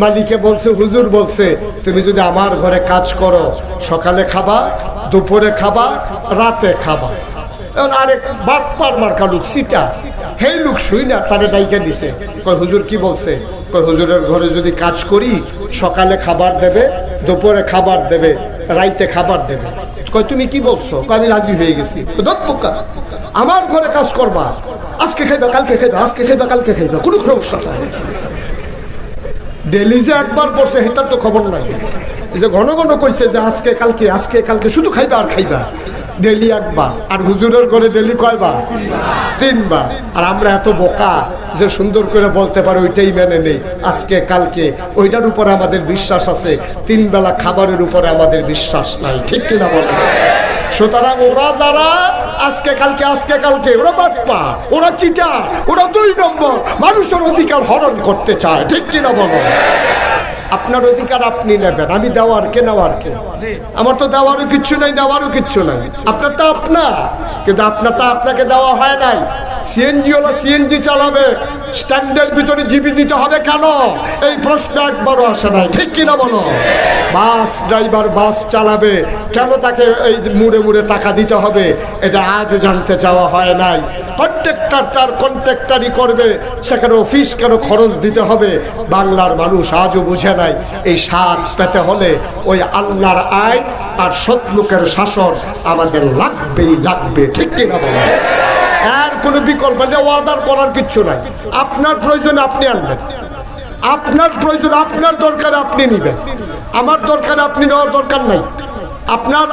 মালিকে বলছে, হুজুর বলছে তুমি যদি আমার ঘরে কাজ করো, সকালে খাবা, দুপুরে খাবা, রাতে খাবা। আরেক বাটপার মার্কা লোক সিটা, সেই লোক শুই না তারে ডাইকা দিছে। কয় হুজুর কি বলছে? কয় হুজুরের ঘরে যদি কাজ করি, সকালে খাবার দেবে, দুপুরে খাবার দেবে, রাইতে খাবার দেবে। কয় তুমি কি বলছো? কয় আমি রাজি হয়ে গেছি। দত পোকা, আমার ঘরে কাজ করবা, আজকে খাইবা কালকে খাইবা, আজকে খাইবা কালকে খাইবা, কোনো সমস্যা নাই। ডেলি যে একবার পড়ছে সেটার তো খবর নাই। এই যে ঘন ঘন কইছে যে আজকে কালকে, আজকে কালকে, শুধু খাইবা আর খাইবা। ডেলি একবার, আর হুজুরের ঘরে ডেলি কয়বার? 3 বার। আর আমরা এত বোকা যে সুন্দর করে বলতে পারি ওইটাই মেনে নেই, আজকে কালকে। ওইটার উপরে আমাদের বিশ্বাস আছে, 3 বেলা খাবারের উপরে আমাদের বিশ্বাস নাই। ঠিক কিনা বলে? সুতরাং ওরা যারা আজকে কালকে, আজকে কালকে, ওরা বাটপা, ওরা চিটা, ওরা 2 নম্বর, মানুষের অধিকার হরণ করতে চায়। ঠিক কিনা বলো? আপনার অধিকার আপনি নেবেন, আমি দেওয়ার কে, নেওয়ার কে? আমার তো দেওয়ারও কিচ্ছু নাই, নেওয়ারও কিচ্ছু নাই। আপনারটা আপনার, কিন্তু আপনারটা আপনাকে দেওয়া হয় নাই। সিএনজি ওলা সিএনজি চালাবে, স্ট্যান্ডের ভিতরে জিবি দিতে হবে কেন? এই প্রশ্ন একবারও আসে নাই। ঠিক কিনা বলো? বাস ড্রাইভার বাস চালাবে, কেন তাকে এই মুড়ে মুড়ে টাকা দিতে হবে? এটা আজও জানতে চাওয়া হয় নাই। কন্ট্রাক্টর তার কন্ট্রাক্টারই করবে, সেখানে অফিস কেন খরচ দিতে হবে? বাংলার মানুষ আজও বুঝে নাই। এই স্বাদ পেতে হলে ওই আল্লাহর আইন আর সৎ লোকের শাসন আমাদের লাগবেই লাগবে। ঠিক কিনা বলো? আর কোনো বিকল্প নেই, ওয়াদার করার কিচ্ছু নাই। আপনার প্রয়োজনে আপনি আনবেন, আপনার প্রয়োজন, আপনার দরকারে আপনি নিবেন, আমার দরকারে আপনি নেওয়ার দরকার নাই।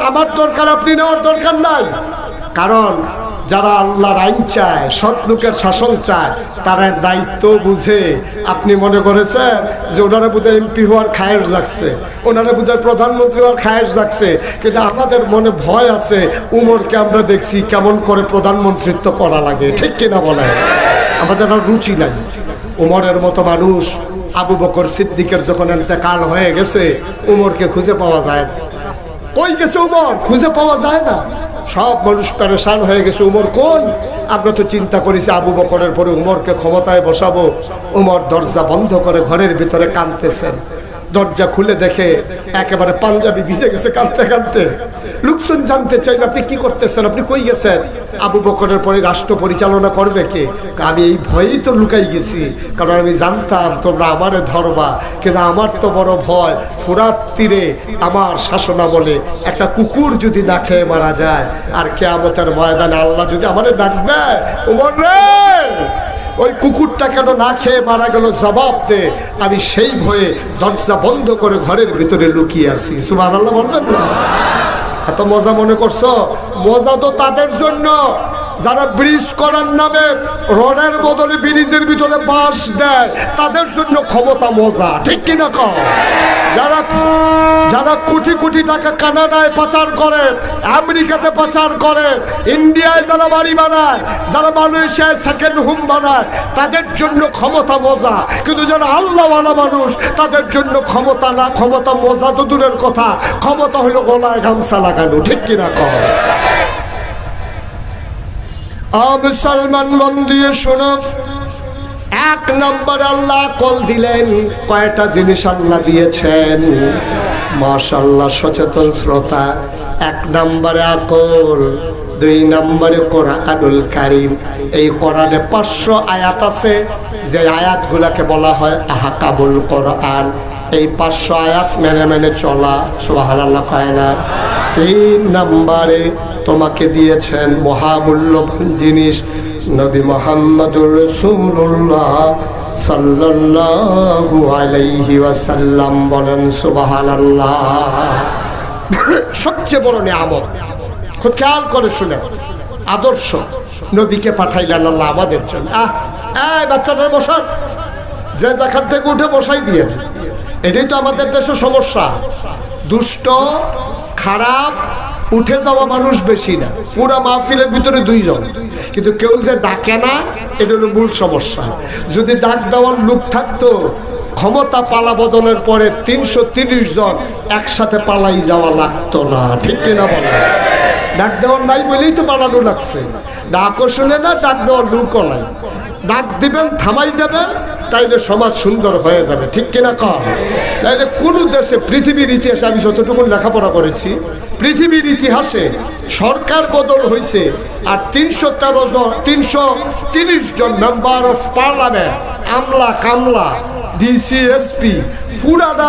আমার দরকার আপনি নেওয়ার দরকার নাই। কারণ যারা আল্লাহর আইন চায়, সৎ লোকের শাসন চায়, তারা দায়িত্ব বুঝে। আপনি মনে করেছেন যে ওনারা বোধহয় এমপি হওয়ার খায়েশ জাগছে, ওনারা বোধহয় প্রধানমন্ত্রী হওয়ার খায়েশ জাগছে, কিন্তু আমাদের মনে ভয় আছে। উমরকে আমরা দেখছি কেমন করে প্রধানমন্ত্রিত্ব করা লাগে। ঠিক কিনা বলে? আমাদের আর রুচি নাই। উমরের মতো মানুষ, আবু বকর সিদ্দিকের যখন ইন্তেকাল হয়ে গেছে, উমরকে খুঁজে পাওয়া যায় না। কই গেছে উমর? খুঁজে পাওয়া যায় না। সব মানুষ পেরেশান হয়ে গেছে, উমর কই? আমরা তো চিন্তা করেছি আবু বকরের পরে উমরকে ক্ষমতায় বসাবো। উমর দরজা বন্ধ করে ঘরের ভিতরে কাঁদতেছেন। দরজা খুলে দেখে একেবারে পাঞ্জাবি ভিজে গেছে কাঁদতে কাঁদতে। লোকজন জানতে চাইল আপনি কি করতেছেন, আপনি কই গেছেন? আবু বকরের পরে রাষ্ট্র পরিচালনা করবে কে? আমি এই ভয়েই তো লুকাই গেছি, কারণ আমি জানতাম তোমরা আমারে ধরবা। কিন্তু আমার তো বড় ভয়, ফুরাত তীরে আমার শাসনামলে একটা কুকুর যদি না খেয়ে মারা যায়, আর কিয়ামতের ময়দানে আল্লাহ যদি আমারে ডাকবে, ওমর রে ওই কুকুরটা কেন না খেয়ে মারা গেল, জবাব দে। আমি সেই ভয়ে দরজা বন্ধ করে ঘরের ভিতরে লুকিয়ে আছি। সুবহানাল্লাহ বলবেন না? এত মজা মনে করছো? মজা তো তাদের জন্য যারা ব্রিজ করার নামে রডের বদলে ব্রিজের ভিতরে বাঁশ দেয়, তাদের জন্য ক্ষমতা মজা। ঠিক কিনা কও? যারা কোটি কোটি টাকা কানাডায় পাচার করে, আমেরিকাতে পাচার করে, ইন্ডিয়ায় যারা বাড়ি বানায়, যারা মালয়েশিয়ায় সেকেন্ড হোম বানায়, তাদের জন্য ক্ষমতা মজা। কিন্তু যারা আল্লাহওয়ালা মানুষ, তাদের জন্য ক্ষমতা না, ক্ষমতা মজা তো দূরের কথা, ক্ষমতা হলো গলায় গামছা লাগানো। ঠিক কিনা কও? মুসলমান মন দিয়ে শোনো, 1 নম্বর আল্লাহ আকল দিলেন। কয়টা জিনিস আল্লাহ দিয়েছেন? মাশাআল্লাহ, সচেতন শ্রোতা। 1 নম্বরে আকল, 2 নম্বরে কোরআনুল কারীম। এই কোরআনে 500 আয়াত আছে, যে আয়াতগুলোকে বলা হয় আহকামুল কোরআন। এই 500 আয়াত মেনে মেনে চলা। সুবহানাল্লাহ কয় না? 3 নম্বরে তোমাকে দিয়েছেন মহামূল্যবান জিনিস, নবী মুহাম্মদুর রাসূলুল্লাহ সাল্লাল্লাহু আলাইহি ওয়াসাল্লাম। বলেন সুবহানাল্লাহ। সবচেয়ে বড় নিয়ামত, খুব খেয়াল করে শুনে, আদর্শ নবীকে পাঠাইলেন আল্লাহ আমাদের জন্য। বাচ্চাদের বসান, যে যেখান থেকে উঠে বসাই দিয়ে। এটাই তো আমাদের দেশের সমস্যা। দুষ্ট, খারাপ, উঠে যাওয়া মানুষ বেশি না, পুরা মাহফিলের ভিতরে 2 জন, কিন্তু কেউ যে ডাকে না, এটা হলো মূল সমস্যা। যদি ডাক দেওয়ার লোক থাকতো, ক্ষমতা পালা বদলের পরে 330 জন একসাথে পালাই যাওয়া লাগতো না। ঠিক কিনা বলে? ডাক দেওয়ার নাই বলেই তো পালানো লাগছে। ডাকও শুনে না, ডাক দেওয়ার লোকও নাই। ডাক দিবেন, থামাই দেবেন, তাইলে সমাজ সুন্দর হয়ে যাবে, ঠিক কিনা কম? তাইলে কোনো দেশে পৃথিবীর ইতিহাসে আমি যতটুকু লেখাপড়া করেছি, পৃথিবীর ইতিহাসে সরকার বদল হয়েছে আর 330 জন মেম্বার অফ পার্লামেন্ট, আমলা কামলা ডিসিএসপি পুরাটা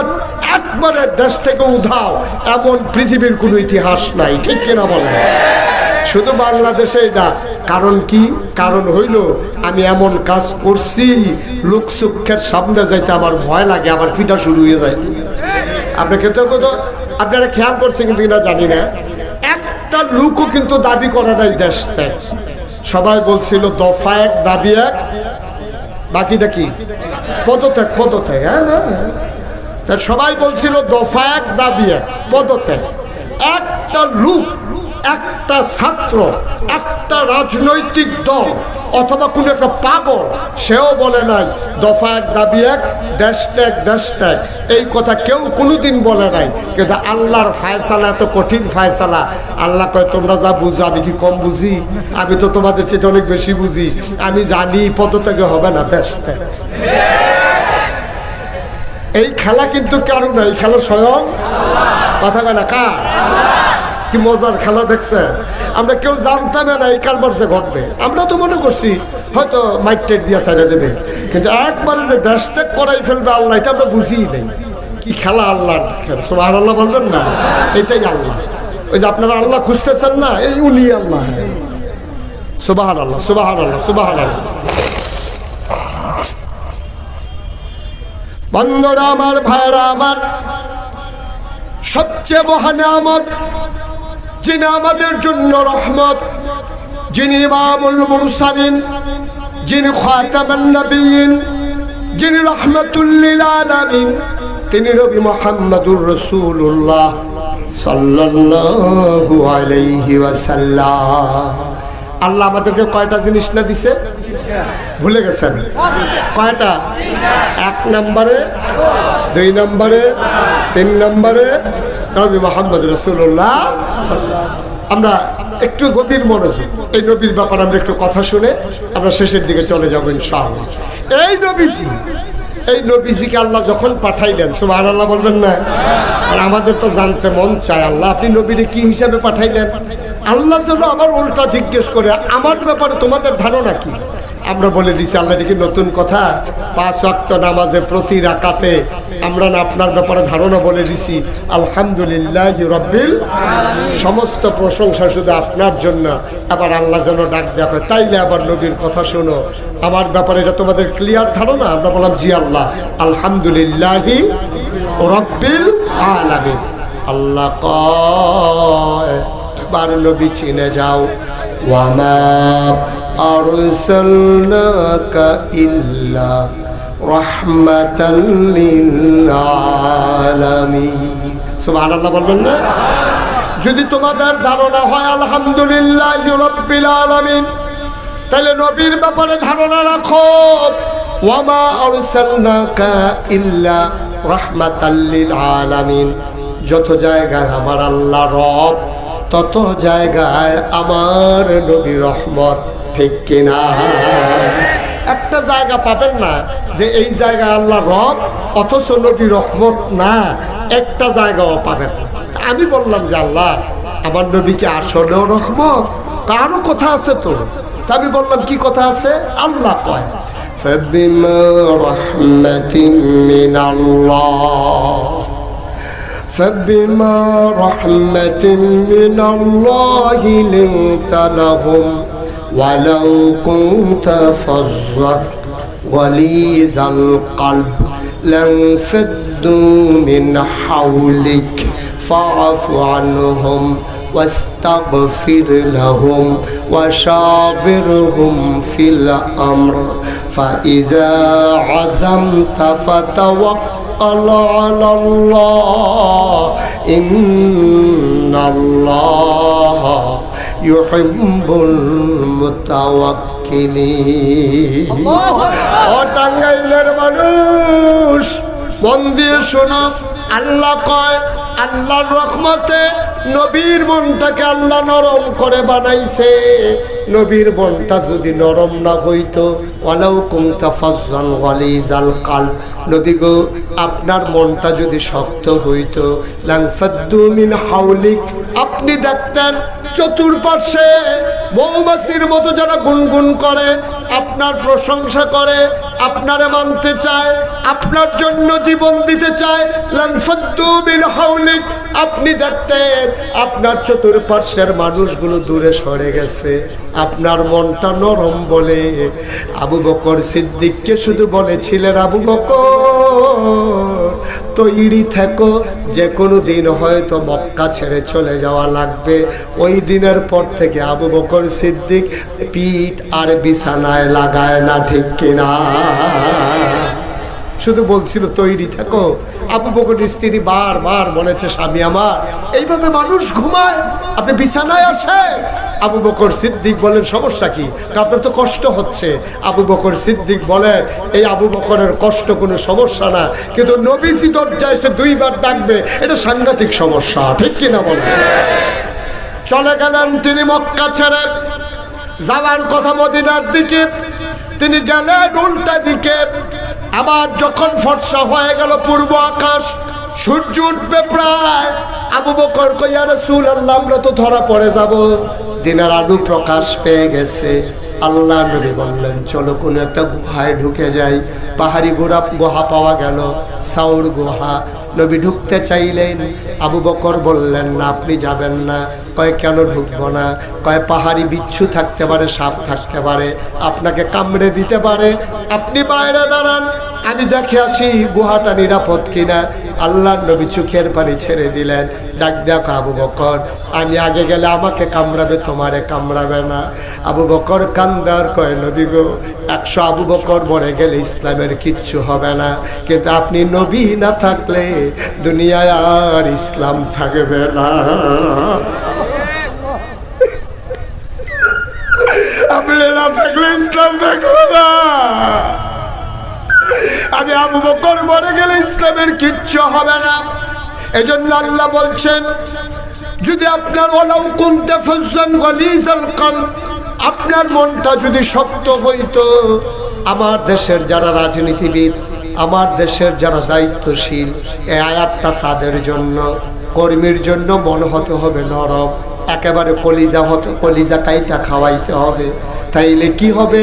একবারে দেশ থেকে উধাও, এমন পৃথিবীর কোনো ইতিহাস নাই, ঠিক কিনা বলেন? শুধু বাংলাদেশেই না, কারণ কি? কারণ হইল আমি এমন কাজ করছি লোকচক্ষের সামনে যাইতে আমার ভয় লাগে, আমার ফিটা শুরু হয়ে যায়। আপনারা খেয়াল করছেন কিন্তু না জানি না, একটা লোকও কিন্তু দাবি করে নাই দেশ ত্যাগ। সবাই বলছিল দফা এক দাবি এক, বাকিটা কি? পদত্যাগ, পদত্যাগ। হ্যাঁ না, সবাই বলছিল দফা এক দাবি এক, পদত্যাগ। একটা লোক, একটা ছাত্র, একটা রাজনৈতিক দল অথবা কোন একটা পাগল, সেও বলে নাই দফা এক দাবি এক, দেশ ত্যাগ, দেশ ত্যাগ। এই কথা কেউ কোনোদিন বলে নাই। কিন্তু আল্লাহর ফায়সালা এত কঠিন ফায়সালা। আল্লাহ কয় তোমরা যা বুঝো আমি কি কম বুঝি? আমি তো তোমাদের চেয়ে অনেক বেশি বুঝি। আমি জানি পদত্যাগে হবে না, দেশ ত্যাগ। এই খেলা কিন্তু কারো না, এই খেলা স্বয়ং কথা বলে না কার? কি মজার খেলা দেখছে। আমরা কেউ জানতাম না এই কারবারসে ঘটবে। আমরা তো মনে করছি হয়তো মাইটের দিয়া সাইডে দেবে, কিন্তু একবারে যে দেশ ত্যাগ করাই ফেলবে আল্লাহ, এটা আমরা বুঝিই নেই। কি খেলা আল্লাহর খেলা, সুবহানাল্লাহ বলবেন না? এটাই আল্লাহ। ওই যে আপনারা আল্লাহ খুঁজতেছেন না, এই উনি আল্লাহ। সুবহানাল্লাহ, সুবহানাল্লাহ, সুবহানাল্লাহ। বন্ধুরা আমার, ভাইরা আমার, সবচেয়ে মহান নিয়ামত, যিনি আমাদের জন্য রহমত, যিনি ইমামুল মুরসালিন, যিনি খাতামুন নবিয়্যিন, যিনি রাহমাতুল লিল আলামিন, তিনি নবী মুহাম্মদুর রাসূলুল্লাহ সাল্লাল্লাহু আলাইহি ওয়াসাল্লাম। আল্লাহ আমাদেরকে কয়টা জিনিস না দিছে? ভুলে গেছেন? কয়টা? 1 নম্বরে, 2 নম্বরে, 3 নম্বরে নবী মুহাম্মদ রাসূলুল্লাহ। আমরা একটু গভীর মনোযোগ, এই নবীর ব্যাপারে আমরা একটু কথা শুনে আমরা শেষের দিকে চলে যাবো ইনশাআল্লাহ। এই নবীজিকে আল্লাহ যখন পাঠাইলেন, সুবহানাল্লাহ বলবেন না? আর আমাদের তো জানতে মন চায়, আল্লাহ আপনি নবীরে কি হিসাবে পাঠাইলেন? আল্লাহ যেন আমার উল্টা জিজ্ঞেস করে আমার ব্যাপারে তোমাদের ধারণা কি? আমরা বলে দিছি আল্লাহ, এটা কি নতুন কথা? 5 ওয়াক্ত নামাজে প্রতি রাকাতে আমরা না আপনার ব্যাপারে ধারণা বলে দিছি। আলহামদুলিল্লাহি রাব্বিল আলামিন, সমস্ত প্রশংসা শুধু আপনার জন্য। আবার আল্লাহ যেন ডাক দেখো, তাইলে আবার নবীর কথা শোনো আমার ব্যাপারে, এটা তোমাদের ক্লিয়ার ধারণা? আমরা বললাম জি আল্লাহ, আলহামদুলিল্লাহি রাব্বিল আলামিন। আল্লাহ কয় বার নবী চিনে যাও, ওয়ামা আরসালনাকা ইল্লা রাহমাতাল লিল আলামিন। সুবহানাল্লাহ বলবেন না? যদি তোমাদের ধারণা হয় আলহামদুলিল্লাহি রাব্বিল আলামিন, তাহলে নবীর ব্যাপারে ধারণা রাখো, ওয়ামা আরসালনাকা ইল্লা রাহমাতাল লিল আলামিন। যত জায়গায় আমার আল্লাহ রব, তত জায়গায় আমার নবী রহমত, ঠিক কিনা? একটা জায়গা পাবেন না যে এই জায়গায় আল্লাহ রব অথচ নবী রহমত না, একটা জায়গাও পাবেন না। আমি বললাম যে আল্লাহ আমার নবীকে আসলেও রহমত, কারো কথা আছে তো? তা আমি বললাম কি কথা আছে? আল্লাহ কয় ফাবিমা রাহমাতিন মিনাল্লাহ, فبما رحمة من الله لنت لهم ولو كنت فظا غليظ القلب لانفضوا من حولك فاعف عنهم واستغفر لهم وشاورهم في الأمر فإذا عزمت فتوكل على الله إن الله يحب المتوكلين. ও টাঙ্গাইলের মানুষ মন দিয়ে শোনো, আল্লাহ কয় আল্লাহর রহমতে নবীর মনটাকে আল্লাহ নরম করে বানাইছে। নবীর মনটা যদি নরম না হইতো, ওয়ালাউ কুনতা ফাজ্জান গালিজাল কালব, নবী গো আপনার মনটা যদি শক্ত হইতো, লানফাদ্দু মিন হাওলিক, আপনি দেখতেন চতুর্পার্শ্বে মৌমাছির মতো যারা গুনগুন করে, আপনার প্রশংসা করে, আপনারে মানতে চায়, আপনার জন্য জীবন দিতে চায়, লানফাদ্দু মিন হাওলিক, আপনি দেখতেন আপনার চতুর্পার্শ্বের মানুষগুলো দূরে সরে গেছে। আপনার মনটা নরম বলে আবু বকর সিদ্দিককে শুধু বলেছিলেন, আবু বকর তৈরি থেকো, যে কোনো দিন হয়তো মক্কা ছেড়ে চলে যাওয়া লাগবে। ওই দিনের পর থেকে আবু বকর সিদ্দিক পিঠ আর বিছানায় লাগায় না, ঠিক কিনা? শুধু বলছিল তৈরি থাকো। আবু বকরের স্ত্রী বারবার বলেছে, স্বামী আমার এইভাবে মানুষ ঘুমায়, আপনি বিছানায় আসে? আবু বকর সিদ্দিক বলেন, সমস্যা কি? আপনার তো কষ্ট হচ্ছে। আবু বকর সিদ্দিক বলেন, এই আবু বকরের কষ্ট কোনো সমস্যা না, কিন্তু নবীজি দরজায় এসে দুইবার ডাকবে, এটা সাংঘাতিক সমস্যা, ঠিক কিনা বলেন? চলে গেলেন তিনি মক্কা ছেড়ে, যাওয়ার কথা মদিনার দিকে, তিনি গেলেন উল্টা দিকে। আবার যখন ফর্সা হয়ে গেল পূর্ব আকাশ, সূর্য উঠবে প্রায়, আবু বকর কই, ইয়া রাসূলুল্লাহ আমরা তো ধরা পড়ে যাব, দিনের আলো প্রকাশ পেয়ে গেছে। আল্লাহ নবী বললেন, চলো কোনো একটা গুহায় ঢুকে যাই। পাহাড়ি গুহা পাওয়া গেল, সাউর গুহা। নবী ঢুকতে চাইলেন, আবু বকর বললেন না, আপনি যাবেন না। কয় কেন ঢুকবো না? কয় পাহাড়ি বিচ্ছু থাকতে পারে, সাপ থাকতে পারে, আপনাকে কামড়ে দিতে পারে, আপনি বাইরে দাঁড়ান, আমি দেখে আসি গুহাটা নিরাপদ কিনা। আল্লাহর নবী চোখের পানি ছেড়ে দিলেন, ডাক দেখো আবু বকর, আমি আগে গেলে আমাকে কামড়াবে, তোমারে কামড়াবে না। আবু বকর কান্দার কয়, নবী গো 100 আবু বকর মরে গেলে ইসলামের কিচ্ছু হবে না, কিন্তু আপনি নবী না থাকলে দুনিয়ায় আর ইসলাম থাকবে না। আপনি না থাকলে ইসলাম থাকবে না। আমি আবু বকর মরে গেলে ইসলামের কিচ্ছু হবে না। এজন্য আল্লাহ বলছেন, যদি আপনার ওয়ালাউ কুনতা ফাজ্জান গালিজাল কলব, আপনার মনটা যদি শক্ত হইতো, আমার দেশের যারা রাজনীতিবিদ, আমার দেশের যারা দায়িত্বশীল, এই আয়াতটা তাদের জন্য, কর্মীর জন্য মন হতে হবে নরম, একেবারে কলিজা হতে, কলিজা কাইটা খাওয়াইতে হবে। তাইলে কি হবে?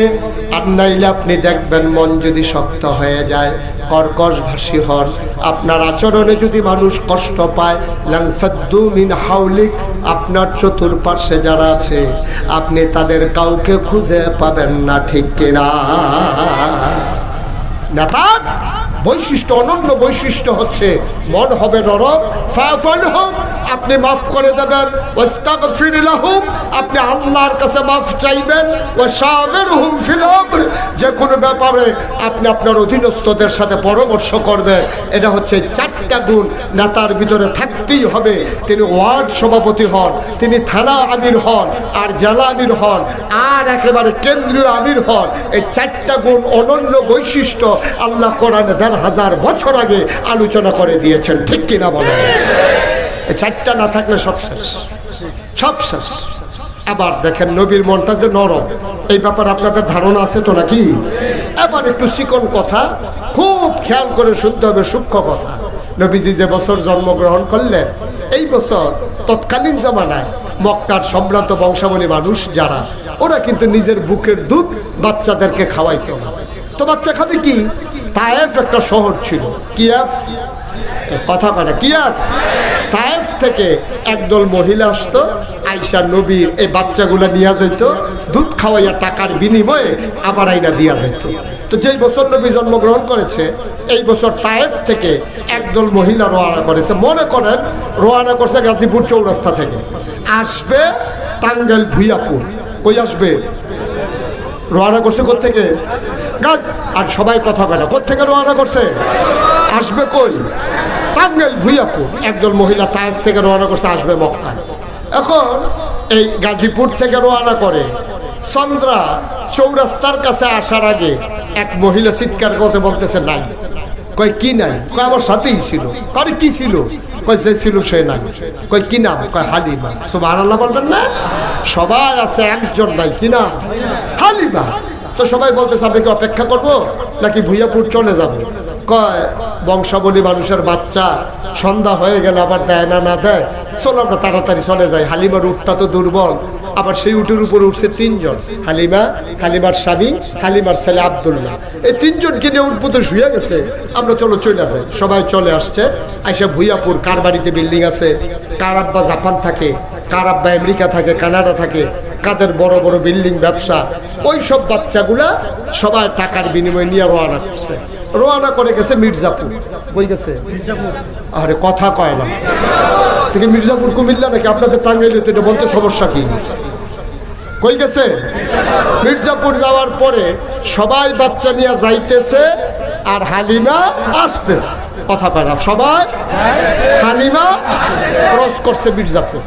আর নাইলে আপনি দেখবেন মন যদি শক্ত হয়ে যায়, কর্কশ ভাষী হন, আপনার আচরণে যদি মানুষ কষ্ট পায়, লানফাদ্দু মিন হাওলিক, আপনার চতুর্পার্শ্বে যারা আছে আপনি তাদের কাউকে খুঁজে পাবেন না, ঠিক কিনা? নেতার বৈশিষ্ট্য, অনন্য বৈশিষ্ট্য হচ্ছে মন হবে নরম, ফাফানহুম, আপনি মাফ করে দেবেন, ওয়াস্তাগফির লাহুম, আপনি আল্লাহর কাছে মাফ চাইবেন, ওয়াশাবিরহুম ফিল আমর, যে কোনো ব্যাপারে আপনি আপনার অধীনস্থদের সাথে পরামর্শ করবেন। এটা হচ্ছে 4টা গুণ নেতার ভিতরে থাকতেই হবে। তিনি ওয়ার্ড সভাপতি হন, তিনি থানা আমির হন, আর জেলা আমির হন, আর একেবারে কেন্দ্রীয় আমির হন। এই 4টা গুণ অনন্য বৈশিষ্ট্য আল্লাহ কোরআনে 1000 বছর আগে আলোচনা করে দিয়েছেন, ঠিক কিনা বলেন? এই 4টা না থাকলে সব শেষ, সব শেষ। আবার দেখেন নবীর মনটা যে নরম, এই ব্যাপারে আপনাদের ধারণা আছে তো নাকি? এবার একটু চিকন কথা, খুব খেয়াল করে শুনতে হবে, সূক্ষ্ম কথা। নবীজি যে বছর জন্মগ্রহণ করলেন, এই বছর তৎকালীন জামানায় মক্কার সম্ভ্রান্ত বংশাবলী মানুষ যারা, ওরা কিন্তু নিজের বুকের দুধ বাচ্চাদেরকে খাওয়াইতে হবে। তো বাচ্চা খাবে কি? তায়েফ একটা শহর ছিল, কিয়াফ, কথা কয় কিয়াফ। তায়েফ থেকে একদল মহিলা আসতো, আয়েশা নবীর এই বাচ্চাগুলো নিয়ে যেত, দুধ খাওয়াইয়া টাকার বিনিময়ে আবার আইনা দিয়া যেত। তো যেই বছর নবী জন্মগ্রহণ করেছে, এই বছর তায়েফ থেকে একদল মহিলা রওনা করেছে। মনে করেন রওনা করছে গাজীপুর চৌরাস্তা থেকে, আসবে টাঙ্গাইল ভুইয়াপুর। কই আসবে? রওনা করছে কোত্থেকে? আর সবাই কথা বলে, কোত্থেকে রওনা করছে? আসবে কই? টাঙ্গাইল ভুইয়াপুর। একদল মহিলা তায়েফ থেকে রওনা করছে, আসবে মক্কা। এখন এই গাজীপুর থেকে রওনা করে চন্দ্রা চৌরাস্তার কাছে আসার আগে এক মহিলা চিৎকার করতে বলতেছে, নাই। কয় কি নাই? কয় আমার সাথেই ছিল। আরে কি ছিল? কয় যে ছিল সে নাই। কয় কি নাম? কয় হালিমা। সুবহানাল্লাহ বলবেন না? সবাই আছে, একজন নাই, কিনা হালিমা। তো সবাই বলতেছে আপনি কি অপেক্ষা করবো নাকি ভুইয়াপুর চলে যাবো? কয় বংশাবলী মানুষের বাচ্চা, সন্ধ্যা হয়ে গেলে আবার দেয় না না দেয়, চলো আমরা তাড়াতাড়ি চলে যাই। হালিমার উটটা তো দুর্বল, আবার সেই উটের উপরে উঠছে তিনজন, হালিমা, হালিমার স্বামী, হালিমার ছেলে আব্দুল্লাহ। এই তিনজনকে নিয়ে উঠবো তো শুয়ে গেছে, আমরা চলো চলে যাই। সবাই চলে আসছে। আইসা ভুইয়াপুর কার বাড়িতে বিল্ডিং আছে, কার আব্বা জাপান থাকে, কার আব্বা আমেরিকা থাকে, কানাডা থাকে, কাদের বড় বড় বিল্ডিং ব্যবসা, ওই সব বাচ্চাগুলা সবাই টাকার বিনিময়ে নিয়ে রওনা করছে। রওনা করে গেছে মির্জাপুর। কই গেছে? আরে কথা কয় না দেখি, মির্জাপুর কুমিল্লা নাকি আপনাদের টাঙ্গাইলে? তো এটা বলতে সমস্যা কি? কই গেছে? মির্জাপুর যাওয়ার পরে সবাই বাচ্চা নিয়ে যাইতেছে আর হালিমা আসতেছে। কথা কয় না, সবাই হালিমা ক্রস করছে মির্জাপুর।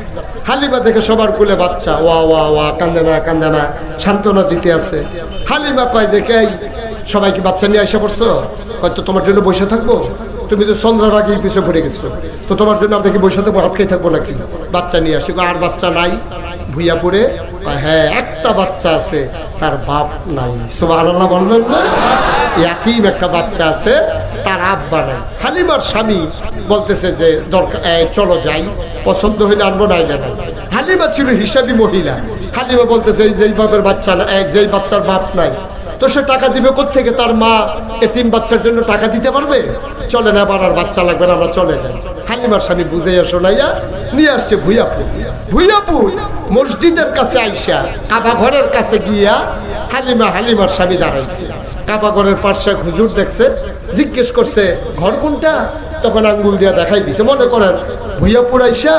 হালিমা দেখে সবার কুলে বাচ্চা, ওয়া ওয়া ওয়া, কান্দে না কান্দে না, সান্ত্বনা দিতে আছে। হালিমা কয় যে কে সবাই কি বাচ্চা নিয়ে এসে পড়ছো? হয়তো তোমার জন্য বসে থাকবো, তুমি তো সন্ধ্যার আগেই পিছিয়ে পড়ে গেছো, তো তোমার জন্য আমরা কি বসে থাকবো, আটকেই থাকবো নাকি? বাচ্চা নিয়ে আসি। আর বাচ্চা নাই ভুইয়াপুরে? হ্যাঁ, একটা বাচ্চা আছে, তার বাপ নাই। সুবহানাল্লাহ বলবেন না? ইয়াতিম একটা বাচ্চা আছে, তার আব্বা নাই। হালিমার স্বামী বলতেছে যে দরকার, চলো যাই, পছন্দ হইলে আনবো, নাই না নাই। হালিমা ছিল হিসাবি মহিলা। হালিমা বলতেছে যেই বাপের বাচ্চা না, যেই বাচ্চার বাপ নাই, তো সে টাকা দিবে কোত্থেকে? তার মা এতিম বাচ্চার জন্য টাকা দিতে পারবে? চলে না, আবার আর বাচ্চা লাগবে না, আমরা চলে যাই। হালিমার স্বামী বুঝাইয়া শোনাইয়া নিয়ে আসছে ভুইয়াপুর। ভুইয়াপুর মসজিদের কাছে আইসা কাবা ঘরের কাছে গিয়া হালিমার স্বামী দাঁড়াইছে। কাবা ঘরের পাশে হুজুর দেখছে, জিজ্ঞেস করছে ঘর কোনটা? তখন আঙ্গুল দিয়া দেখাই দিছে। মনে করেন ভুইয়াপুর আইসা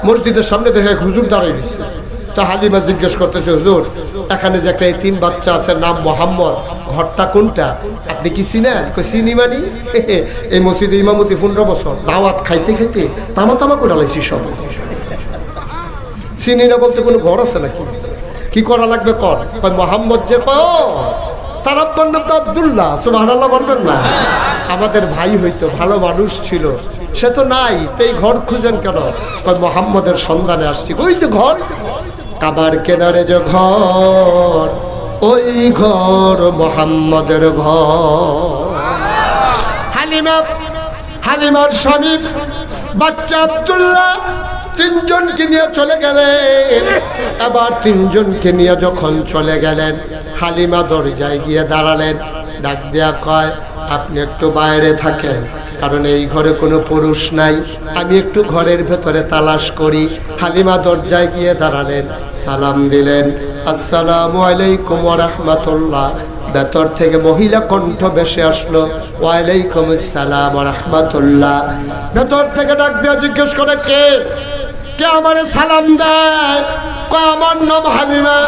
মসজিদের সামনে দেখে হুজুর দাঁড়াই দিচ্ছে। তো হালিমা জিজ্ঞেস করতেছে, হুজুর এখানে যে একটা তিন বাচ্চা আছে নাম মোহাম্মদ, ঘরটা কোনটা? আপনি কি চিনেন? চিনি মানি, এই মসজিদে ইমামতি 15 বছর, দাওয়াত খাইতে খাইতে তামা তামা করে লাইছি সব। চিনি না বলতে কোনো ঘর আছে নাকি? কি করা লাগবে কর? মোহাম্মদ যে তার আব্বার নাম তো আব্দুল্লাহ। সুবহানাল্লাহ বলবেন না? আমাদের ভাই হইতো, ভালো মানুষ ছিল, সে তো নাই, তো এই ঘর খুঁজেন কেন? মোহাম্মদের সন্ধানে আসছি। ওই যে ঘর, কাবার কেনারে যে ঘর, ওই ঘর মোহাম্মদের ঘর। হালিমার স্বামী বাচ্চা আব্দুল্লাহ তিনজনকে নিয়ে চলে গেলেন। আবার তিনজনকে নিয়ে যখন চলে গেলেন, হালিমা দরজায় গিয়ে দাঁড়ালেন। ডাক দেয়া কয়, আপনি একটু বাইরে থাকেন, কারণ এই ঘরে কোনো পুরুষ নাই, আমি একটু ঘরের ভেতরে তালাশ করি। হালিমা দরজায় গিয়ে দাঁড়ালেন, সালাম দিলেন, আসসালামু আলাইকুম ওয়া রাহমাতুল্লাহ। ভেতর থেকে মহিলা কণ্ঠ ভেসে আসলো, ওয়ালাইকুম আসসালাম ওয়া রাহমাতুল্লাহ। ভেতর থেকে ডাক দেয়া জিজ্ঞেস করে, কে কে আমারে সালাম দেয়? কয় আমার নাম হালিমা।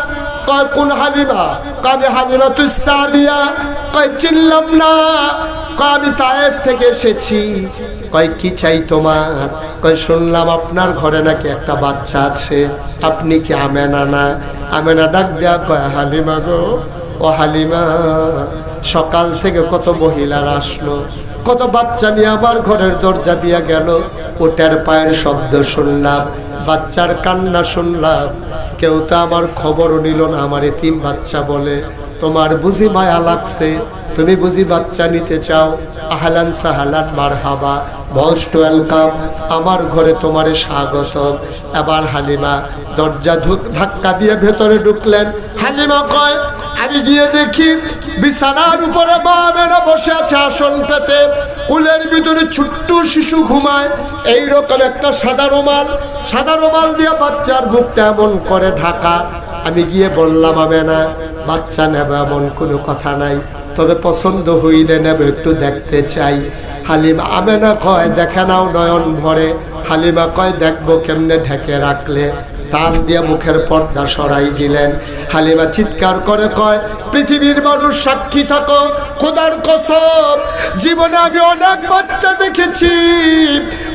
কয় কোন হালিমা? কয় আমি হালিমা তুই সাদিয়া। কয় চিনলাম না। কয় আমি তায়েফ থেকে এসেছি। কয় কি চাই তোমার? কয় শুনলাম আপনার ঘরে নাকি একটা বাচ্চা আছে, আপনি কি আমেনা না? আমেনা ডাক দেয়া কয়, হালিমা গো, ও হালিমা, সকাল থেকে কত মহিলারা আসলো, কত বাচ্চা নিয়ে আমার ঘরের দরজা দিয়া গেল, ওটার পায়ের শব্দ শুনলাম, বাচ্চার কান্না শুনলাম, কেউ তো আমার খবরও নিল না। আমার এতিম বাচ্চা বলে, তোমার বুঝি মায়া লাগছে, তুমি বুঝি বাচ্চা নিতে চাও? আহলান সাহালান মারহাবা, মোস্ট ওয়েলকাম, আমার ঘরে তোমারে স্বাগত। এবার হালিমা দরজা ধাক্কা দিয়ে ভেতরে ঢুকলেন। হালিমা কয়, আমি গিয়ে দেখি বিছানার উপরে মা মেয়েরা বসে আছে আসন পেতে, কুলের ভিতরে ছোট্ট শিশু ঘুমায়। এইরকম একটা সাদা রুমাল দিয়ে বাচ্চার মুখটা এমন করে ঢাকা। আমি গিয়ে বললাম, আমেনা, বাচ্চা নেবে এমন কোনো কথা নাই, তবে পছন্দ হইলে নেবে, একটু দেখতে চাই। হালিমা আমেনা কয়, দেখে নাও নয়ন ভরে। হালিমা কয়, দেখবো কেমনে, ঢেকে রাখলে। টান দিয়ে মুখের পর্দা সরাই দিলেন। হালিমা চিৎকার করে কয়, পৃথিবীর মানুষ সাক্ষী থাকো, খোদার কসম, জীবনে আমি অনেক বাচ্চা দেখেছি,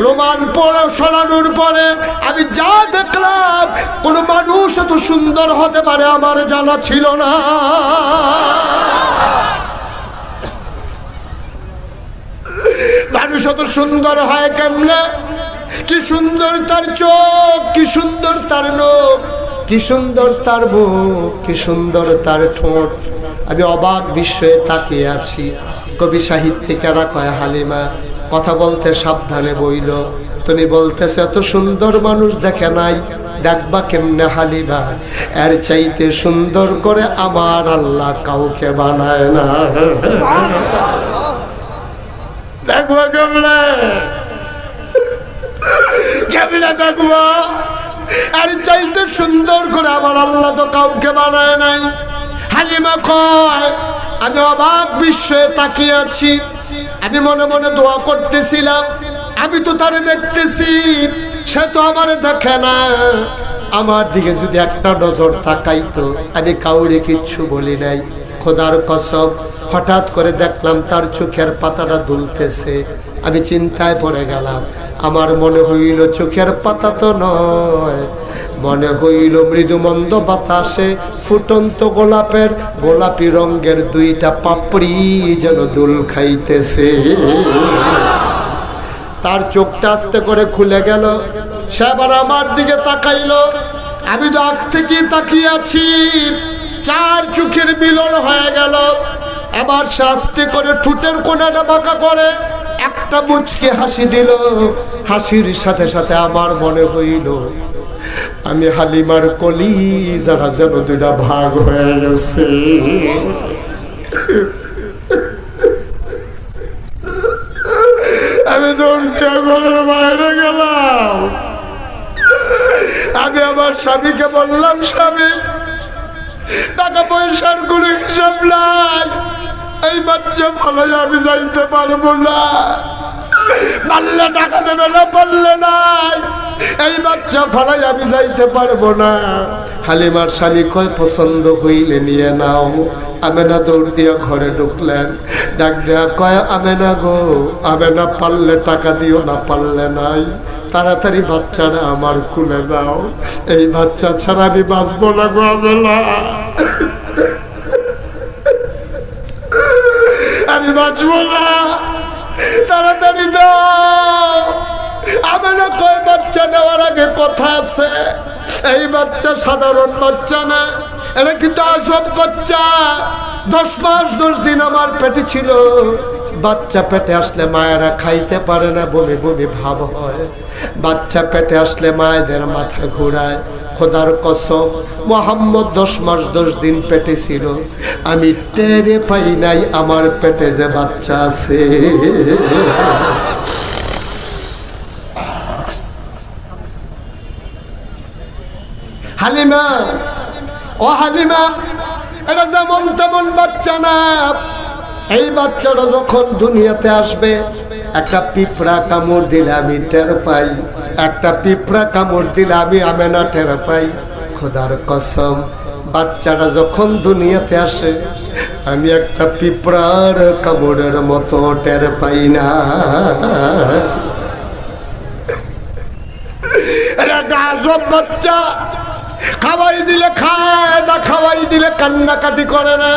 রোমান পরে সরানোর পরে আমি যা দেখলাম, কোনো মানুষ এত সুন্দর হতে পারে আমার জানা ছিল না। মানুষ এত সুন্দর হয় কেমনে? কি সুন্দর তার চোখ, কি সুন্দর তার লোক, কি সুন্দর তার মুখ, কি সুন্দর তার ঠোঁট। আমি অবাক বিস্ময়ে তাকিয়ে আছি। কবি সাহিত্যিকেরা কয় হালিমা কথা বলতে সাবধানে বইল। তুমি বলতেছে এত সুন্দর মানুষ দেখে নাই, দেখবা কেমনে হালিমা, এর চাইতে সুন্দর করে আমার আল্লাহ কাউকে বানায় না। দেখবা কেমনে, কেমনে দেখবা, এর চাইতে সুন্দর করে আমার আল্লাহ তো কাউকে বানায় নাই। হালিমা কয় আমি অবাক বিস্ময়ে তাকিয়ে আছি। আমি মনে মনে দোয়া করতেছিলাম, আমি তো তারে দেখতেছি, সে তো আমারে দেখে না। আমার দিকে যদি একটা নজর তাকাইতো। আমি কাউরে কিচ্ছু বলি নাই। খোদার কসম, হঠাৎ করে দেখলাম তার চোখের পাতাটা দুলতেছে। আমি চিন্তায় পড়ে গেলাম। আমার মনে হইল চোখের পাতা তো নয়, মনে হইল মৃদুমন্দ বাতাসে ফুটন্ত গোলাপের গোলাপি রঙের দুইটা পাপড়ি যেন দুল খাইতেছে। তার চোখটা আস্তে করে খুলে গেল। সে আবার আমার দিকে তাকাইলো। আমি তো আগ থেকে তাকিয়ে আছি। চার চোখের মিলন হয়ে গেল। আবার সে আস্তে করে ঠোঁটের কোণাটা বাঁকা করে একটা মুচকে হাসি দিল। হাসির সাথে সাথে আমার মনে হইল আমি হালিমার কলিজারা যেন দুইটা ভাগ হয়ে গেছে। আমি দৌড়ছে ঘরের বাইরে গেলাম। আমি আমার স্বামীকে বললাম, স্বামী টাকা পয়সার কোনো হিসাব নাই, এই বাচ্চা ফলে আমি যাইতে পারবো না। পারলে টাকা দেবে না, পারলে নাই, এই বাচ্চা ফলাই আমি যাইতে পারবো না। হালিমার স্বামী কয় পছন্দ হইলে নিয়ে নাও। আমেনা দৌড় দিয়া ঘরে ঢুকলেন। ডাক দেয়া কয় আমেনা গো, আমেনা পারলে টাকা দিও, না পারলে নাই, তাড়াতাড়ি বাচ্চারা আমার কুলে দাও, এই বাচ্চা ছাড়া আমি বাঁচবো না গো আমেনা, আমি বাঁচবো না, তাড়াতাড়ি দাও। আমেনা কয় বাচ্চা নেওয়ার আগে কথা আছে, এই বাচ্চা সাধারণ বাচ্চা না, এটা কিন্তু আজব বাচ্চা। 10 মাস 10 দিন আমার পেটে ছিল। বাচ্চা পেটে আসলে মায়েরা খাইতে পারে না, বমি বমি ভাব হয়। বাচ্চা পেটে আসলে মায়েদের মাথা ঘোরায়। খোদার কসম, মোহাম্মদ 10 মাস 10 দিন পেটে ছিল, আমি টেরে পাই নাই আমার পেটে যে বাচ্চা আছে। হালিমা, ও হালিমা, এটা যেমন তেমন বাচ্চা না। এই বাচ্চাটা যখন দুনিয়াতে আসবে, একটা পিঁপড়া কামড় দিলে আমি টের পাই, একটা পিঁপড়া কামড় দিলে আমি আমেনা টের পাই। খোদার কসম, বাচ্চাটা যখন দুনিয়াতে আসে, আমি একটা পিঁপড়ার কামড়ের মতো টের পাই না। এটা আজব বাচ্চা। খাওয়াই দিলে খায় না, খাওয়াই দিলে কান্নাকাটি করে না,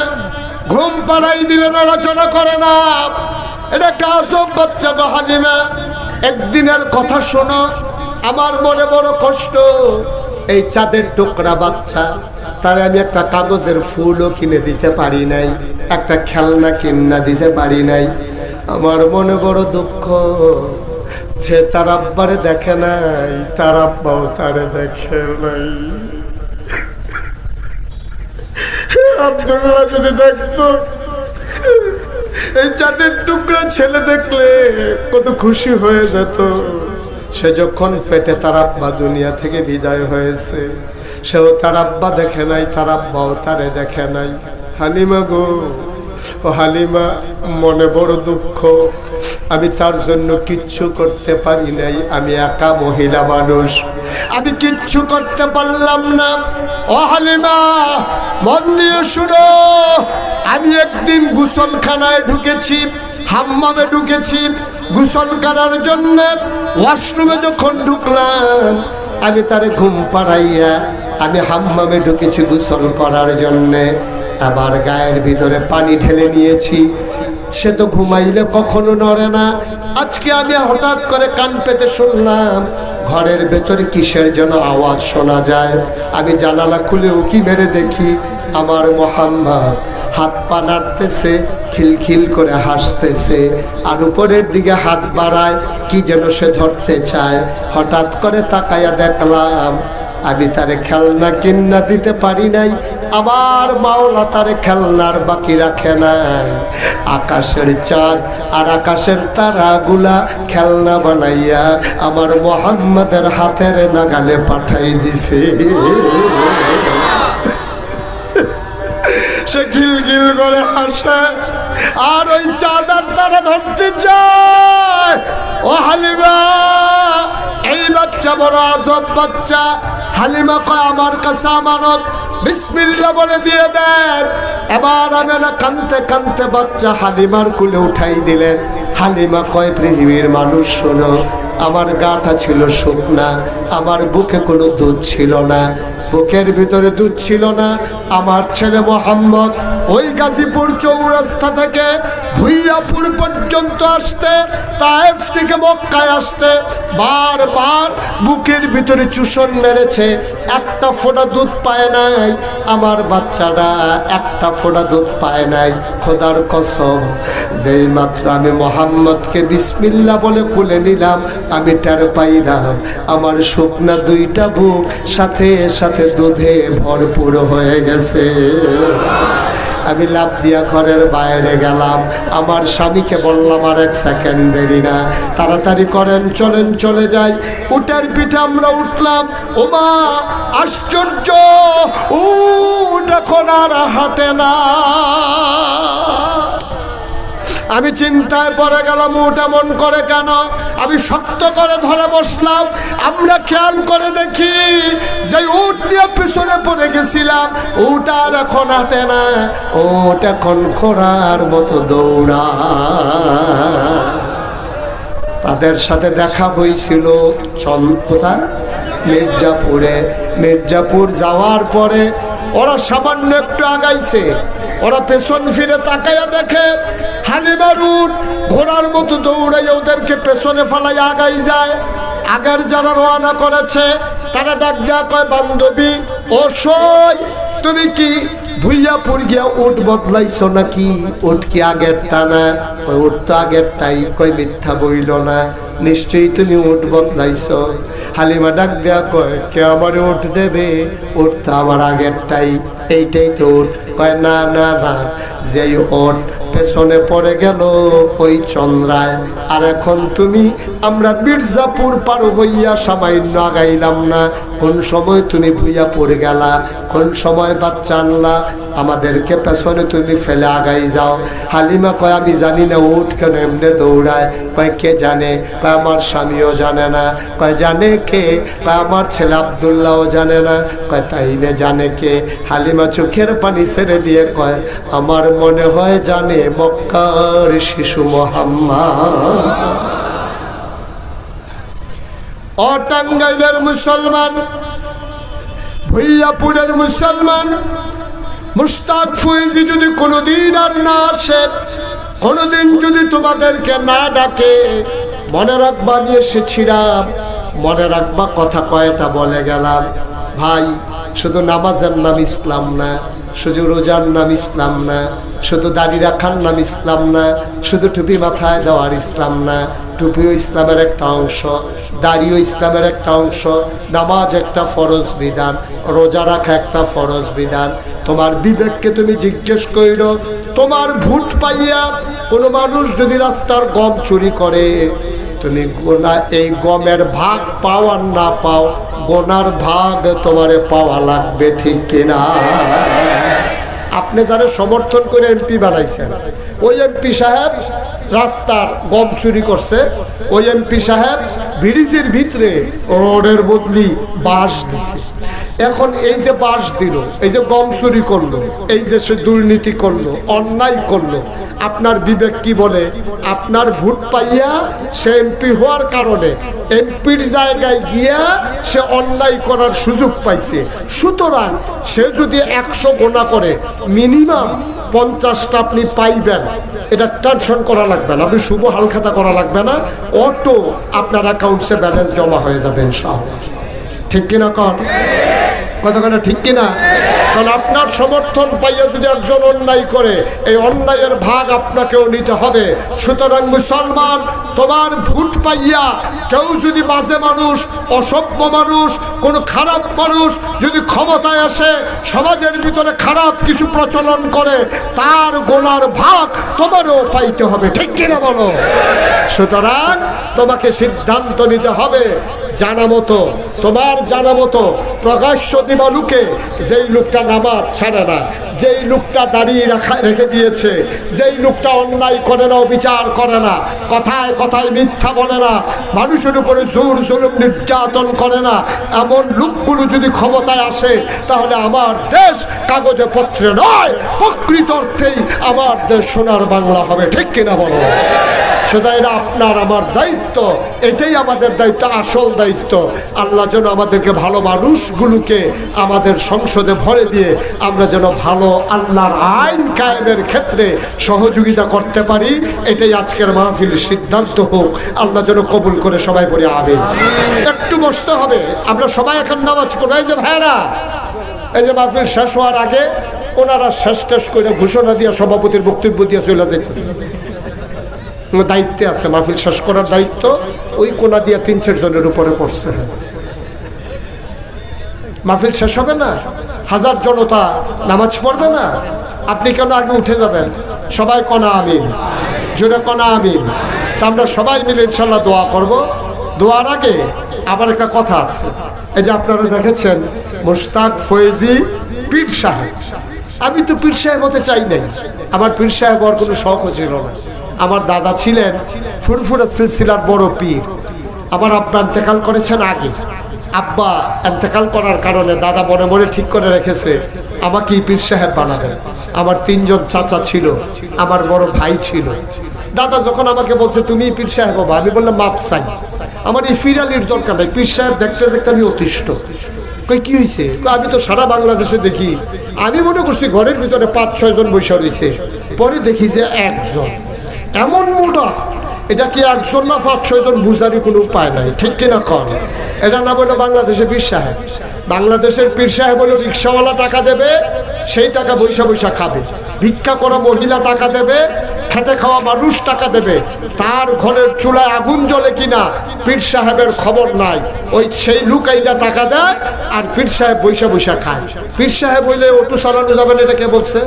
ঘুম পাড়াই দিলে নড়াচড়া করে না। এটা একটা আজব বাচ্চা গো হালিমা। একদিনের কথা শোনো, আমার মনে বড় কষ্ট। এই চাঁদের টুকরা বাচ্চা, তারে আমি একটা কাগজের ফুলও কিনে দিতে পারি নাই, একটা খেলনা কিনা দিতে পারি নাই। আমার মনে বড় দুঃখ। সে তার আব্বারে দেখে নাই, তার আব্বাও তারে দেখে নাই। আপনারা যদি দেখতো, এই চাঁদের টুকরা ছেলে দেখলে কত খুশি হয়ে যেত। সে যখন পেটে তার আব্বা দুনিয়া থেকে বিদায় হয়েছে, সেও তার আব্বা দেখে নাই, তার আব্বাও তারে দেখে নাই। হালিমা গো, ও হালিমা, মনে বড় দুঃখ। আমি তার জন্য কিচ্ছু করতে পারি নাই। আমি একা মহিলা মানুষ, আমি কিচ্ছু করতে পারলাম না। ও হালিমা, মন দিয়ে শুনো। আমি একদিন গোসলখানায় ঢুকেছি, হাম্মামে ঢুকেছি গোসল করার জন্য। ওয়াশরুমে যখন ঢুকলাম, আমি তারে ঘুম পাড়াইয়া আমি হাম্মামে ঢুকেছি গোসল করার জন্যে। আবার গায়ের ভিতরে পানি ঢেলে নিয়েছি। সে তো ঘুমাইলে কখনো নড়ে না। আজকে আমি হঠাৎ করে কান পেতে শুনলাম ঘরের ভেতরে কিসের যেন আওয়াজ শোনা যায়। আমি জানালা খুলে উকি মেরে দেখি আমার মোহাম্মদ হাত পা নাড়তেছে, খিলখিল করে হাসতেছে, আর উপরের দিকে হাত বাড়ায়, কি যেন সে ধরতে চায়। হঠাৎ করে তাকায়া দেখলাম আমি তারে খেলনা কিনা দিতে পারি নাই, আমার মাওলা তারে খেলনার বাকি রাখে নাই। আকাশের চাঁদ আর আকাশের তারাগুলা খেলনা বানাইয়া আমার মোহাম্মদের হাতের নাগালে পাঠাই দিছে। সে গিলগিল করে হাসে আর ওই চাঁদার তারা ধরতে যায়। ও হালিমা, এই বাচ্চা বড় আজব বাচ্চা। হালিমা কয় আমার কাছে আমানত, বিসমিল্লাহ বলে দিয়ে দেন। এবার আমি না কানতে কানতে বাচ্চা হালিমার কুলে উঠাই দিলেন। হালিমা কয় পৃথিবীর মানুষ শোনো, আমার গাটা ছিল শুকনা, আমার বুকে কোনো দুধ ছিল না, বুকের ভিতরে দুধ ছিল না। আমার ছেলে মোহাম্মদ ওই গাজীপুর চৌরাস্তা থেকে ভুইয়াপুর পর্যন্ত আসতে, তায়েফ থেকে মক্কায় আসতে বারবার বুকের ভিতরে চুষণ মেরেছে, একটা ফোঁটা দুধ পায় নাই। আমার বাচ্চাটা একটা ফোঁটা দুধ পায় নাই। খোদার কসম, যেই মাত্র আমি মোহাম্মদকে বিসমিল্লাহ বলে কুলে নিলাম, আমি টের পাইলাম আমার শুকনা দুইটা বুক সাথে সাথে দুধে ভরপুর হয়ে গেছে। আমি লাফ দিয়া ঘরের বাইরে গেলাম, আমার স্বামীকে বললাম আর এক সেকেন্ড দেরি না, তাড়াতাড়ি করেন, চলেন চলে যাই। উটের পিঠে আমরা উঠলাম। ওমা আশ্চর্য, উট এখন আর হাঁটে না। আমি চিন্তায় পড়ে গেলাম, উট এমন করে কেন? আমি শক্ত করে ধরে বসলাম। আমরা খেয়াল করে দেখি যে উট নিয়ে পিছনে পড়ে গেছিলাম, উট আর এখন হাঁটে না, উট এখন ঘোড়ার মতো দৌড়া। তাদের সাথে দেখা হয়েছিল কোথায়? মির্জাপুরে। মির্জাপুর যাওয়ার পরে ওরা সামান্য একটু আগাইছে, ওরা পেছন ফিরে তাকাইয়া দেখে হালিমার উট ঘোড়ার মতো দৌড়াইয়া ওদেরকে পেছনে ফেলাই আগাই যায়। আগের যারা রওনা করেছে তারা ডাক দেয়া কয়, বান্ধবী ও সই, তুমি কি ভুইয়াপুর গিয়া উট বদলাইছো নাকি? উট কি আগেরটা না? কয় উট তো আগেরটাই। কয় মিথ্যা বইল না, নিশ্চয়ই তুমি উট বদলাইছো। হালিমা ডাক দেয়া কয়, কে আমার উট দেবে? উট তো আমার আগেরটাই, এইটাই তো উট। কয় না না না, যেই উট পেছনে পড়ে গেল ওই চন্দ্রায়। আর এখন তুমি আমরা মির্জাপুর পার হইয়া সামান্য আগাইলাম না, কোন সময় তুমি ভুইয়াপুর গেলা, কোন সময় বাচ্চা আনলা, আমাদেরকে পেছনে তুমি ফেলে আগাই যাও। হালিমা কয়, আমি জানি না উট কেন এমনি দৌড়ায়। কয় কে জানে? কয় আমার স্বামীও জানে না। কয় জানে কে? কয় আমার ছেলে আব্দুল্লাহও জানে না। কয় তাইলে জানে কে? হালিমা চোখের পানি ছেড়ে দিয়ে কয়, আমার মনে হয় জানে মক্কার শিশু মোহাম্মদ। ও টাঙ্গাইলের মুসলমান, ভুইয়াপুরের মুসলমান, মুশতাক ফৈজি যদি কোনোদিন আর না আসে, কোনোদিন যদি তোমাদেরকে না ডাকে, মনে রাখবা আমি এসেছিলাম, মনে রাখবা কথা কয়টা বলে গেলাম। ভাই, শুধু নামাজের নাম ইসলাম না, শুধু রোজার নাম ইসলাম না, শুধু দাড়ি রাখার নাম ইসলাম না, শুধু টুপি মাথায় দেওয়ার ইসলাম না। টুপিও ইসলামের একটা অংশ, দাড়িও ইসলামের একটা অংশ, নামাজ একটা ফরজ বিধান, রোজা রাখা একটা ফরজ বিধান। তোমার বিবেককে তুমি জিজ্ঞেস করো, তোমার ভূত পাইয়া কোনো মানুষ যদি রাস্তার গম চুরি করে, তুমি গোনা এই গমের ভাগ পাও আর না পাও, গোনার ভাগ তোমারে পাওয়া লাগবে, ঠিক কিনা? আপনি যারা সমর্থন করে এমপি বানাইছেন, ওই এমপি সাহেব রাস্তার গম চুরি করছে, ওই এমপি সাহেব ব্রিজের ভিতরে রোডের বদলি বাঁশ দিছে। এখন এই যে বাস দিল, এই যে গম চুরি করলো, এই যে সে দুর্নীতি করলো, অন্যায় করলো, আপনার বিবেক কি বলে? আপনার ভোট পাইয়া সে এমপি হওয়ার কারণে এমপির জায়গায় গিয়া সে অন্যায় করার সুযোগ পাইছে। সুতরাং সে যদি 100 গোনা করে মিনিমাম 50টা আপনি পাইবেন। এটা টেনশন করা লাগবে না, আপনি শুভ হালখাতা করা লাগবে না, অটো আপনার অ্যাকাউন্টসে ব্যালেন্স জমা হয়ে যাবে ইনশাআল্লাহ। ঠিক কিনা কর কতখানে ঠিক কিনা? কারণ আপনার সমর্থন পাইয়া যদি একজন অন্যায় করে, এই অন্যায়ের ভাগ আপনাকেও নিতে হবে। সুতরাং মুসলমান, তোমার ভোট পাইয়া কেউ যদি বাজে মানুষ, অসভ্য মানুষ, কোনো খারাপ মানুষ যদি ক্ষমতায় আসে, সমাজের ভিতরে খারাপ কিছু প্রচলন করে, তার গোনার ভাগ তোমারও পাইতে হবে। ঠিক কিনা বলো? সুতরাং তোমাকে সিদ্ধান্ত নিতে হবে জানা মতো, তোমার জানা মতো প্রকাশ্য দিবালুকে যেই লোকটা নামাজ ছাড়ে না, যেই লোকটা দাঁড়িয়ে রেখে দিয়েছে, যেই লোকটা অন্যায় করে না, বিচার করে না, কথায় কথায় মিথ্যা বলে না, মানুষের উপরে জোর জুলুম নির্যাতন করে না, এমন লোকগুলো যদি ক্ষমতায় আসে, তাহলে আমার দেশ কাগজে পত্রে নয়, প্রকৃত অর্থেই আমার দেশ সোনার বাংলা হবে। ঠিক কিনা বলো? সুতরাং এটা আপনার আমার দায়িত্ব, এটাই আমাদের দায়িত্ব, আসল দায়িত্ব। আল্লাহ যেন আমাদেরকে ভালো মানুষগুলোকে আমাদের সংসদে ভরে দিয়ে আমরা যেন ভালো আল্লাহর আইন কায়েমের ক্ষেত্রে সহযোগিতা করতে পারি, এটাই আজকের মাহফিলের সিদ্ধান্ত হোক। আল্লাহ যেন কবুল করে সবাই পড়ে আমিন। একটু বসতে হবে, আমরা সবাই এখন নামাজ পড়বো। এই যে ভাইরা, এই যে মাহফিল শেষ হওয়ার আগে ওনারা শেষ টেস করে ঘোষণা দিয়ে সভাপতির বক্তব্য দিয়ে চলে যাইতেছে। দায়িত্বে আছে, মাহফিল শেষ করার দায়িত্ব ওই কোনা দিয়া 3-4 জনের উপরে পড়ছে। মাহফিল শেষ হবে না, হাজার জনতা নামাজ পড়বে না, আপনি কেন আগে উঠে যাবেন? সবাই কনা আমিন, জোরে কনা আমিন। তা আমরা সবাই মিলে ইনশাল্লাহ দোয়া করব। দোয়ার আগে আবার একটা কথা আছে। এই যে আপনারা দেখেছেন মুশতাক ফয়েজি পীর সাহেব, আমি তো পীর সাহেব হতে চাই নাই, আমার পীর সাহেব হওয়ার কোনো শখও ছিল না। আমার দাদা ছিলেন ফুরফুরা সিলসিলার বড় পীর। আমার আব্বা ইন্তেকাল করেছেন আগে। আব্বা ইন্তেকাল করার কারণে দাদা মনে মনে ঠিক করে রেখেছে আমাকে পীর সাহেব বানাবেন। আমার 3 জন চাচা ছিল, আমার বড় ভাই ছিল। দাদা যখন আমাকে বলছে তুমি পীর সাহেব হবা, আমি বললাম মাপ চাই, আমার এই ফিরালির দরকার নেই, পীর সাহেব দেখতে দেখতে আমি অতিষ্ঠ। কই কি হয়েছে? আমি তো সারা বাংলাদেশে দেখি, আমি মনে করছি ঘরের ভিতরে 5-6 জন বৈশা রয়েছে, পরে দেখি যে একজন এমন মোটা, এটা কি একজন না 5-6 জন বুঝারই কোনো উপায় নাই। ঠিক কিনা কর? এটা না বলে বাংলাদেশে পীর সাহেব। বাংলাদেশের পীর সাহেব হলো রিক্সাওয়ালা টাকা দেবে, সেই টাকা বৈশা বৈশা খাবে। ভিক্ষা করা মহিলা টাকা দেবে, খেটে খাওয়া মানুষ টাকা দেবে, তার ঘরের চুলায় আগুন জ্বলে কিনা পীর সাহেবের খবর নাই। ওই সেই লুকাইলা টাকা দেয় আর পীর সাহেব বৈশা বৈশা খায়। পীর সাহেব হইলে অটো চালানো যাবে না, এটা কে বলছে?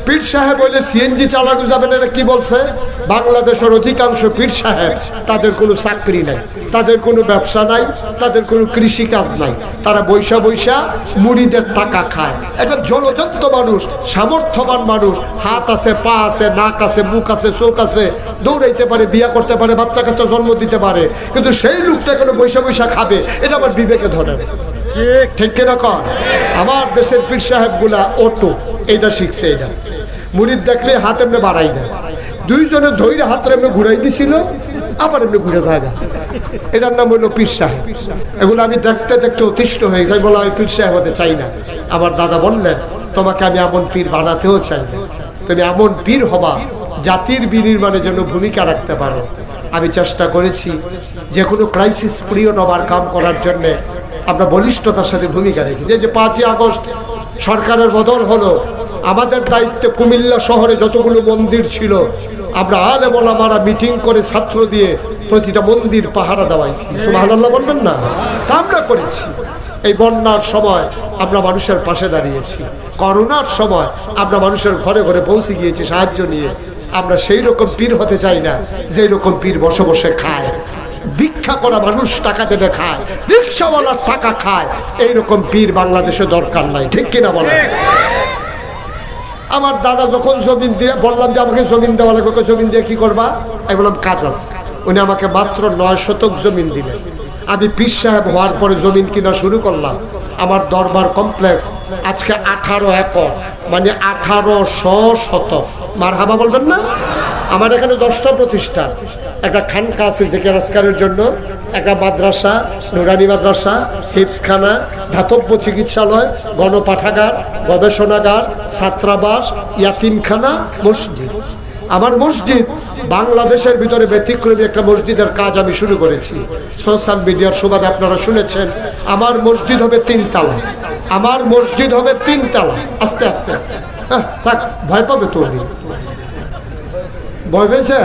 পীর সাহেব হইলে সিএনজি চালানো যাবে না, এটা কি বলছে? বাংলাদেশের অধিকাংশ পীর সাহেব তাদের কোনো চাকরি নাই, তাদের কোনো ব্যবসা নাই, তাদের কোনো কৃষি কাজ নাই, তারা বৈশা বৈশা মুড়িদের টাকা খায়। একটা জলজন্ত মানুষ, সামর্থ্যবান মানুষ, হাত আছে, পা আছে, নাক আছে, মুখ আছে, চোখ আছে, দৌড়াইতে পারে, বিয়া করতে পারে, বাচ্চা কাচ্চা জন্ম দিতে পারে, কিন্তু সেই লোকটা কেন বৈশা বৈশা খাবে? এটা আমার বিবেকে ধরে। ঠিক কিনা কর? আমার দেশের পীর সাহেব গুলা অটো এইটা শিখছে, এটা মুড়িদ দেখলে হাত এমনি বাড়াই দেয়, 2 জনে ধৈর্য হাত এমনি ঘুরাই দিছিল, আবার এমনি ঘুরে জায়গা, এটার নাম হলো পীর সাহেব। এগুলো আমি দেখতে দেখতে অতিষ্ঠ হয়ে যাই, বলা আমি পীর সাহেব হতে চাই না। আমার দাদা বললেন তোমাকে আমি এমন পীর বানাতেও চাই না, তুমি এমন পীর হবা জাতির বিনির্মাণের জন্য ভূমিকা রাখতে পারো। আমি চেষ্টা করেছি যে কোনো ক্রাইসিস পিরিয়ড ওভারকাম করার জন্য আমরা বলিষ্ঠতার সাথে ভূমিকা রেখেছি। যে 5ই আগস্ট সরকারের বদল হলো, আমাদের দায়িত্বে কুমিল্লা শহরে যতগুলো মন্দির ছিল আমরা আলেম ওলামারা মিটিং করে ছাত্র দিয়ে প্রতিটা মন্দির পাহারা দেওয়াইছি। সুবহানাল্লাহ বলবেন না? আমরা করেছি। এই বন্যার সময় আমরা মানুষের পাশে দাঁড়িয়েছি, করোনার সময় আমরা মানুষের ঘরে ঘরে পৌঁছে গিয়েছি সাহায্য নিয়ে। আমরা সেই রকম পীর হতে চাই না যেই রকম পীর বসে বসে খায়, ভিক্ষা করা মানুষ টাকা দেবে খায়, রিক্সাওয়ালার টাকা খায়, এইরকম পীর বাংলাদেশে দরকার নাই। ঠিক কিনা বলেন? আমার দাদা যখন জমিন দিয়ে বললাম যে আমাকে জমিন দেওয়া লাগবে, জমিন দিয়ে কি করবা? আমি বললাম কাজ আছে। উনি আমাকে মাত্র 9 শতক জমিন দিলেন। আমি পীর সাহেব হওয়ার পরে জমিন কিনা শুরু করলাম, আমার দরবার কমপ্লেক্স আজকে 18 একর, মানে 1800 শতক। মারহাবা বলবেন না? আমার এখানে 10টা প্রতিষ্ঠান, একটা খানকা আছে জিকির আজকারের জন্য, একটা মাদ্রাসা, নুরানি মাদ্রাসা, হিফজখানা, ধাতব্য চিকিৎসালয়, গণপাঠাগার, গবেষণাগার, ছাত্রাবাস, ইয়াতিমখানা, মসজিদ। আমার মসজিদ বাংলাদেশের ভিতরে ব্যতিক্রমী একটা মসজিদের কাজ আমি শুরু করেছি। সোশ্যাল মিডিয়ার সুবাদে আপনারা শুনেছেন, আমার মসজিদ হবে 3 তলা। আমার মসজিদ হবে 3 তলা। আস্তে আস্তে থাক, ভয় পাবে তো, ভয় পেয়েছে।